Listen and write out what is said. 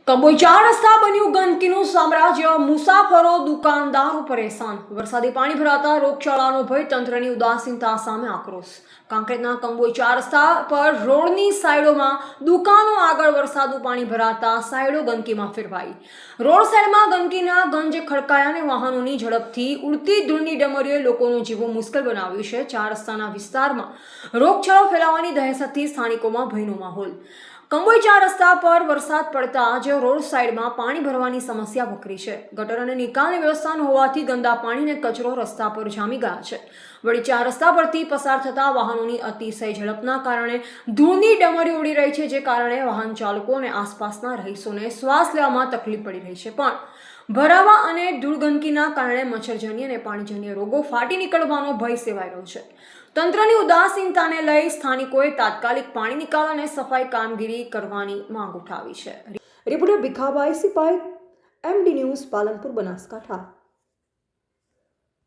કંબોઈ ચાર રસ્તા બન્યું ગંદકીનું સામ્રાજ્ય, મુસાફરો દુકાનદારો પરેશાન. વરસાદી પાણી ભરાતા રોગચાળાનો ભય, તંત્રની ઉદાસીનતા સામે આક્રોશ. કાંકરેજના કંબોઈ ચાર રસ્તા પર રોડની સાઈડોમાં દુકાનો આગળ વરસાદનું પાણી ભરાતા સાઈડો ગંદકીમાં ફેરવાઈ. રોડ સાઈડમાં ગંદકીના ગંજ ખડકાયા અને વાહનોની ઝડપથી ઉડતી ધૂળની ડમરીઓએ લોકોનું જીવવું મુશ્કેલ બનાવ્યું છે. ચાર રસ્તાના વિસ્તારમાં રોગચાળો ફેલાવાની દહેશતથી સ્થાનિકોમાં ભયનો માહોલ. કંબોઈ ચાર રસ્તા પર વરસાદ પડતા જ રોડ સાઈડમાં પાણી ભરવાની સમસ્યા વકરી છે. ગટર અને નિકાલની વ્યવસ્થા ન હોવાથી ગંદા પાણી અને કચરો રસ્તા પર જામી ગયા છે. વળી ચાર રસ્તા પરથી પસાર થતા વાહનોની અતિશય ઝડપના કારણે ધૂળની ડમરી ઉડી રહી છે, જે કારણે વાહન ચાલકો અને આસપાસના રહીશોને શ્વાસ લેવામાં તકલીફ પડી રહી છે. પણ ભરાવા અને ધૂળ ગંદકીના કારણે મચ્છરજન્ય અને પાણીજન્ય રોગો ફાટી નીકળવાનો ભય સેવાઈ રહ્યો છે. તંત્રની ઉદાસીનતાને લઈ સ્થાનિકોએ તાત્કાલિક પાણી નિકાલ અને સફાઈ કામગીરી કરવાની માંગ ઉઠાવી છે. Reporter Bhikhabhai Sipai, MD news, Palanpur, Banaskantha.